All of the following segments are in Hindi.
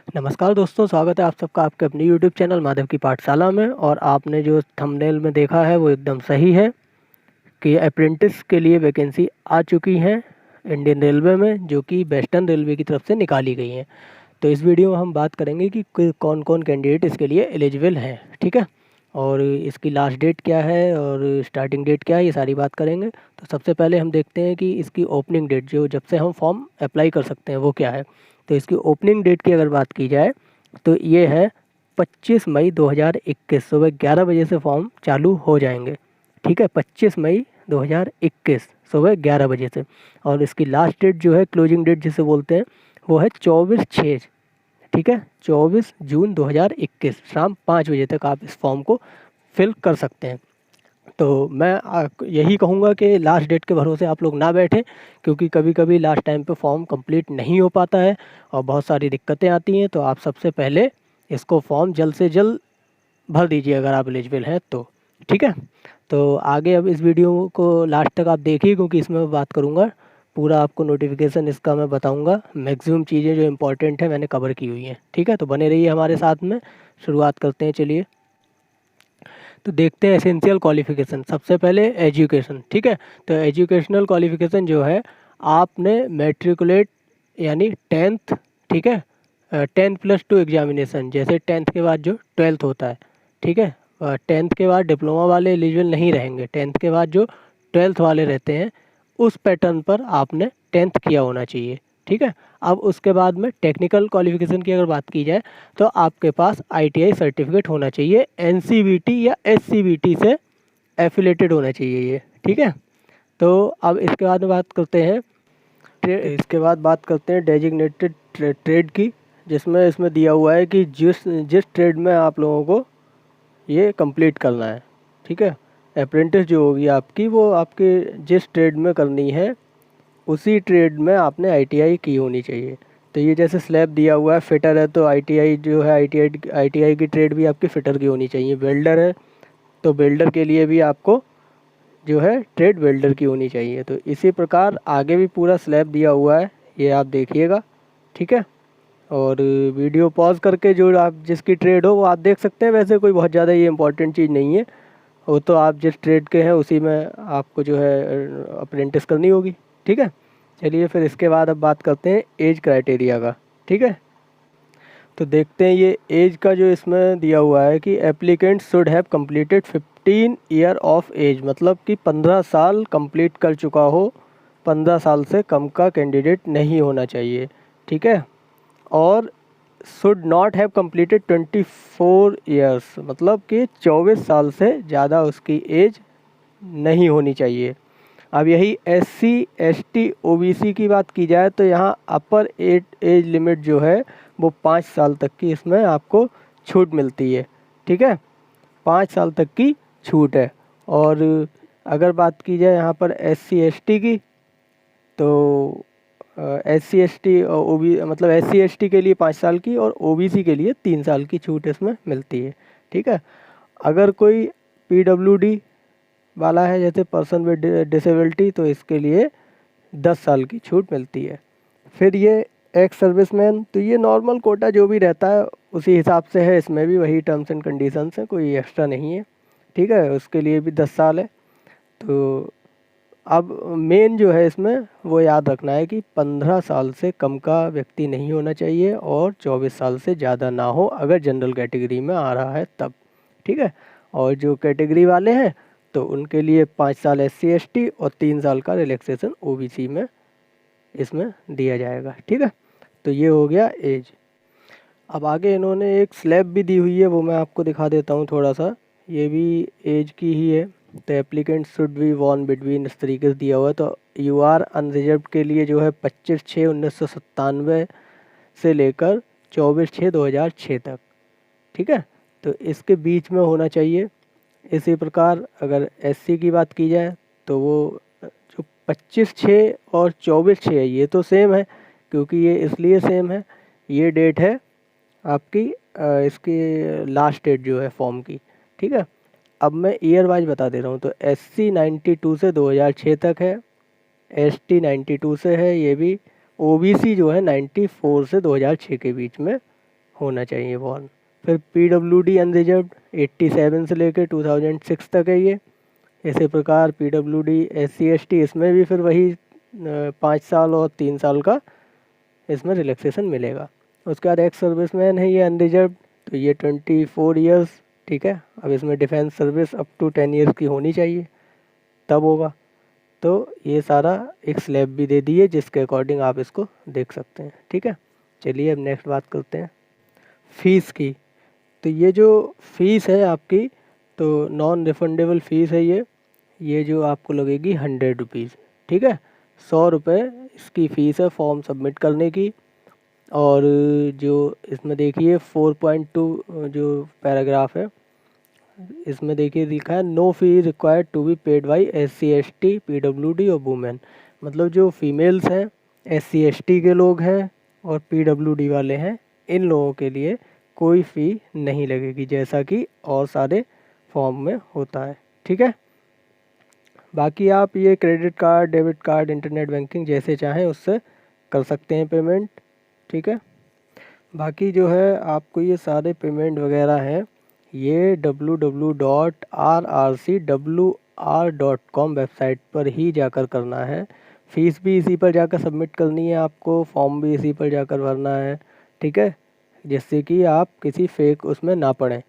नमस्कार दोस्तों, स्वागत है आप सबका आपके अपने यूट्यूब चैनल माधव की पाठशाला में। और आपने जो थंबनेल में देखा है वो एकदम सही है कि अप्रेंटिस के लिए वैकेंसी आ चुकी हैं इंडियन रेलवे में, जो कि वेस्टर्न रेलवे की तरफ से निकाली गई हैं। तो इस वीडियो में हम बात करेंगे कि कौन कौन कैंडिडेट इसके लिए एलिजिबल हैं, ठीक है। और इसकी लास्ट डेट क्या है और स्टार्टिंग डेट क्या है, ये सारी बात करेंगे। तो सबसे पहले हम देखते हैं कि इसकी ओपनिंग डेट, जो जब से हम फॉर्म अप्लाई कर सकते हैं, वो क्या है। तो इसकी ओपनिंग डेट की अगर बात की जाए तो ये है 25 मई 2021 सुबह 11 बजे से फॉर्म चालू हो जाएंगे, ठीक है। 25 मई 2021 सुबह 11 बजे से। और इसकी लास्ट डेट जो है, क्लोजिंग डेट जिसे बोलते हैं, वो है 24/6, ठीक है। 24 जून 2021 शाम 5 बजे तक आप इस फॉर्म को फिल कर सकते हैं। तो मैं यही कहूँगा कि लास्ट डेट के भरोसे आप लोग ना बैठें, क्योंकि कभी कभी लास्ट टाइम पे फॉर्म कंप्लीट नहीं हो पाता है और बहुत सारी दिक्कतें आती हैं। तो आप सबसे पहले इसको फॉर्म जल्द से जल्द भर दीजिए अगर आप एलिजिबल हैं तो, ठीक है। तो आगे अब इस वीडियो को लास्ट तक आप देखिए, क्योंकि इसमें मैं बात करूँगा पूरा, आपको नोटिफिकेशन इसका मैं बताऊँगा। मैक्सिमम चीज़ें जो इंपॉर्टेंट है मैंने कवर की हुई हैं, ठीक है। तो बने रहिए हमारे साथ में। शुरुआत करते हैं, चलिए। तो देखते हैं एसेंशियल क्वालिफ़िकेशन। सबसे पहले एजुकेशन, ठीक है। तो एजुकेशनल क्वालिफ़िकेशन जो है, आपने मैट्रिकुलेट यानी 10th, ठीक है, 10+2 एग्जामिनेशन, जैसे 10th के बाद जो 12th होता है, ठीक है। 10th के बाद डिप्लोमा वाले एलिजिबल नहीं रहेंगे। 10th के बाद जो 12th वाले रहते हैं, उस पैटर्न पर आपने 10th किया होना चाहिए, ठीक है। अब उसके बाद में टेक्निकल क्वालिफ़िकेशन की अगर बात की जाए तो आपके पास ITI सर्टिफिकेट होना चाहिए, NCVT या SCVT से एफिलेटेड होना चाहिए ये, ठीक है। तो अब इसके बाद में बात करते हैं डेजिग्नेटेड ट्रेड की, जिसमें इसमें दिया हुआ है कि जिस जिस ट्रेड में आप लोगों को ये कंप्लीट करना है, ठीक है। अप्रेंटिस जो होगी आपकी, वो आपके जिस ट्रेड में करनी है उसी ट्रेड में आपने ITI की होनी चाहिए। तो ये जैसे स्लैब दिया हुआ है, फिटर है तो ITI जो है, ITI की ट्रेड भी आपकी फिटर की होनी चाहिए। वेल्डर है तो वेल्डर के लिए भी आपको जो है ट्रेड वेल्डर की होनी चाहिए। तो इसी प्रकार आगे भी पूरा स्लैब दिया हुआ है, ये आप देखिएगा, ठीक है। और वीडियो पॉज करके जो आप जिसकी ट्रेड हो वो आप देख सकते हैं। वैसे कोई बहुत ज़्यादा ये इंपॉर्टेंट चीज़ नहीं है, वो तो आप जिस ट्रेड के हैं उसी में आपको जो है अप्रेंटिस करनी होगी, ठीक है। चलिए फिर इसके बाद अब बात करते हैं एज क्राइटेरिया का, ठीक है। तो देखते हैं ये एज का जो इसमें दिया हुआ है कि applicant should have completed 15 year of age, मतलब कि 15 साल कंप्लीट कर चुका हो। 15 साल से कम का कैंडिडेट नहीं होना चाहिए, ठीक है। और should not have completed 24 years, मतलब कि 24 साल से ज़्यादा उसकी एज नहीं होनी चाहिए। अब यही SC ST OBC की बात की जाए तो यहाँ अपर एज लिमिट जो है वो 5 साल तक की इसमें आपको छूट मिलती है, ठीक है। 5 साल तक की छूट है। और अगर बात की जाए यहाँ पर SC ST की, तो SC ST मतलब SC ST के लिए 5 साल की और OBC के लिए 3 साल की छूट इसमें मिलती है, ठीक है। अगर कोई PWD वाला है, जैसे पर्सन विद डिसेबिलिटी, तो इसके लिए 10 साल की छूट मिलती है। फिर ये एक्स सर्विसमैन, तो ये नॉर्मल कोटा जो भी रहता है उसी हिसाब से है, इसमें भी वही टर्म्स एंड कंडीशंस हैं, कोई एक्स्ट्रा नहीं है, ठीक है। उसके लिए भी 10 साल है। तो अब मेन जो है इसमें वो याद रखना है कि 15 साल से कम का व्यक्ति नहीं होना चाहिए और 24 साल से ज़्यादा ना हो, अगर जनरल कैटेगरी में आ रहा है तब, ठीक है। और जो कैटेगरी वाले हैं तो उनके लिए 5 साल SC ST और 3 साल का रिलैक्सेशन OBC में इसमें दिया जाएगा, ठीक है। तो ये हो गया एज। अब आगे इन्होंने एक स्लैब भी दी हुई है, वो मैं आपको दिखा देता हूँ थोड़ा सा। ये भी एज की ही है। तो applicant should be Warne between, इस तरीके से दिया हुआ है। तो UR अनरिजर्व के लिए जो है 25/6/1997 से लेकर 24/6/2006 तक, ठीक है। तो इसके बीच में होना चाहिए। इसी प्रकार अगर SC की बात की जाए तो वो जो 25/6 और 24/6 है, ये तो सेम है, क्योंकि ये इसलिए सेम है, ये डेट है आपकी इसकी लास्ट डेट जो है फॉर्म की, ठीक है। अब मैं ईयर वाइज बता दे रहा हूँ। तो SC 92 से 2006 तक है, ST 92 से है ये भी, OBC जो है 94 से 2006 के बीच में होना चाहिए बॉर्न। फिर PWD अनरिजर्व्ड 87 से लेकर 2006 तक है ये। इसी प्रकार PWD SC/ST इसमें भी फिर वही 5 साल और 3 साल का इसमें रिलैक्सेशन मिलेगा। उसके बाद एक्स सर्विसमैन है ये अनरिजर्व्ड, तो ये 24 ईयर्स, ठीक है। अब इसमें defence service up to 10 years की होनी चाहिए, तब होगा। तो ये सारा एक स्लैब भी दे दी है जिसके अकॉर्डिंग आप इसको देख सकते हैं, ठीक है। चलिए अब नेक्स्ट बात करते हैं फ़ीस की। तो ये जो फ़ीस है आपकी, तो नॉन रिफंडेबल फ़ीस है ये जो आपको लगेगी 100 रुपीज़, ठीक है। 100 रुपये इसकी फ़ीस है फॉर्म सबमिट करने की। और जो इसमें देखिए 4.2 जो पैराग्राफ है, इसमें देखिए लिखा है no fee required to be paid by SC/ST PWD और वुमेन। मतलब जो फीमेल्स हैं, SC/ST के लोग हैं और PWD वाले हैं, इन लोगों के लिए कोई फ़ी नहीं लगेगी, जैसा कि और सारे फॉर्म में होता है, ठीक है। बाकी आप ये credit card, debit card, internet banking जैसे चाहें उससे कर सकते हैं पेमेंट, ठीक है। बाकी जो है आपको ये सारे पेमेंट वगैरह हैं ये www.rrcwr.com वेबसाइट पर ही जाकर करना है। फ़ीस भी इसी पर जाकर सबमिट करनी है आपको, फॉर्म भी इसी पर जाकर भरना है, ठीक है, जिससे कि आप किसी फेक उसमें ना पड़ें।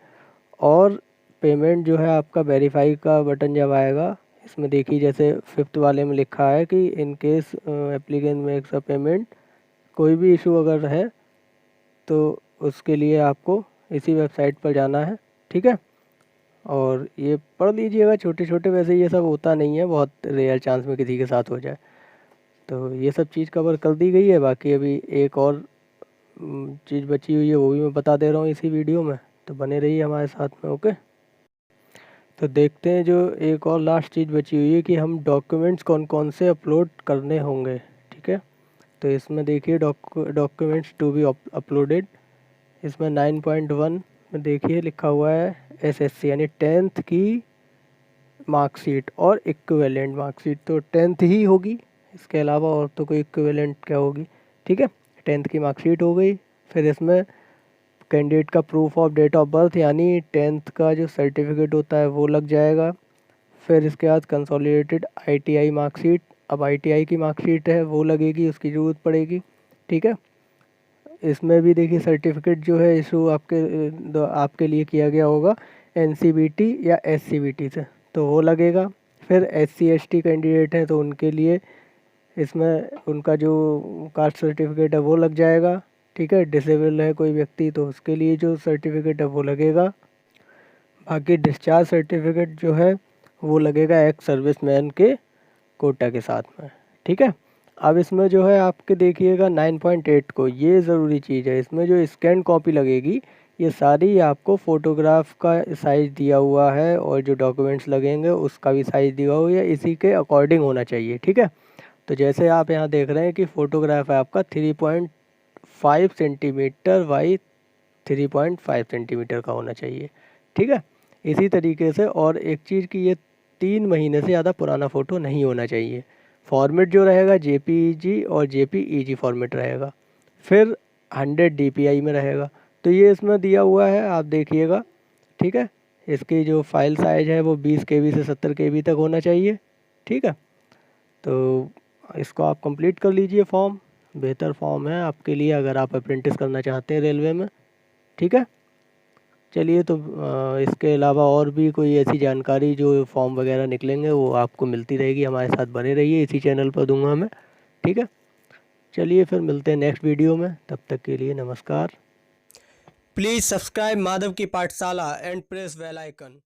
और पेमेंट जो है आपका वेरीफाई का बटन जब आएगा, इसमें देखिए जैसे 5th वाले में लिखा है कि in case applicant makes a payment, कोई भी इशू अगर है तो उसके लिए आपको इसी वेबसाइट पर जाना है, ठीक है। और ये पढ़ लीजिएगा, छोटे छोटे, वैसे ये सब होता नहीं है, बहुत रेयर चांस में किसी के साथ हो जाए। तो ये सब चीज़ कवर कर दी गई है। बाकी अभी एक और चीज़ बची हुई है, वो भी मैं बता दे रहा हूँ इसी वीडियो में, तो बने रहिए हमारे साथ में, ओके। तो देखते हैं जो एक और लास्ट चीज़ बची हुई है कि हम डॉक्यूमेंट्स कौन कौन से अपलोड करने होंगे, ठीक है। तो इसमें देखिए डॉक्यूमेंट्स टू बी अपलोडेड, इसमें 9.1 में देखिए लिखा हुआ है SSC यानी 10th की मार्कशीट और इक्विवेलेंट मार्कशीट। तो 10th ही होगी, इसके अलावा और तो कोई इक्विवेलेंट क्या होगी, ठीक है। 10th की मार्कशीट हो गई। फिर इसमें कैंडिडेट का proof of date of birth यानी 10th का जो सर्टिफिकेट होता है वो लग जाएगा। फिर इसके बाद कंसोलिडेटेड ITI मार्कशीट, अब ITI की मार्कशीट है वो लगेगी, उसकी ज़रूरत पड़ेगी, ठीक है। इसमें भी देखिए सर्टिफिकेट जो है इशू आपके लिए किया गया होगा NCBT या SCBT से, तो वो लगेगा। फिर SC/ST कैंडिडेट हैं तो उनके लिए इसमें उनका जो कास्ट सर्टिफिकेट है वो लग जाएगा, ठीक है। डिसेबल है कोई व्यक्ति तो उसके लिए जो सर्टिफिकेट है वो लगेगा। बाकी डिस्चार्ज सर्टिफिकेट जो है वो लगेगा एक्स सर्विसमैन के कोटा के साथ में, ठीक है। अब इसमें जो है आपके देखिएगा 9.8 को, ये ज़रूरी चीज़ है, इसमें जो स्कैन कॉपी लगेगी ये सारी आपको फ़ोटोग्राफ का साइज़ दिया हुआ है और जो डॉक्यूमेंट्स लगेंगे उसका भी साइज़ दिया हुआ है, इसी के अकॉर्डिंग होना चाहिए, ठीक है। तो जैसे आप यहाँ देख रहे हैं कि फ़ोटोग्राफ है आपका 3.5 सेंटीमीटर बाई 3.5 सेंटीमीटर का होना चाहिए, ठीक है। इसी तरीके से और एक चीज़ कि ये 3 महीने से ज़्यादा पुराना फ़ोटो नहीं होना चाहिए। फॉर्मेट जो रहेगा JPEG और JPEG फॉर्मेट रहेगा। फिर 100 DPI में रहेगा। तो ये इसमें दिया हुआ है, आप देखिएगा, ठीक है। इसकी जो फाइल साइज़ है वो 20 KB से 70 KB तक होना चाहिए, ठीक है। तो इसको आप कंप्लीट कर लीजिए फॉर्म, बेहतर फॉर्म है आपके लिए अगर आप अप्रेंटिस करना चाहते हैं रेलवे में, ठीक है। चलिए तो इसके अलावा और भी कोई ऐसी जानकारी जो फॉर्म वगैरह निकलेंगे वो आपको मिलती रहेगी, हमारे साथ बने रहिए, इसी चैनल पर दूंगा मैं, ठीक है। चलिए फिर मिलते हैं नेक्स्ट वीडियो में, तब तक के लिए नमस्कार। प्लीज़ सब्सक्राइब माधव की पाठशाला एंड प्रेस बेल आइकन।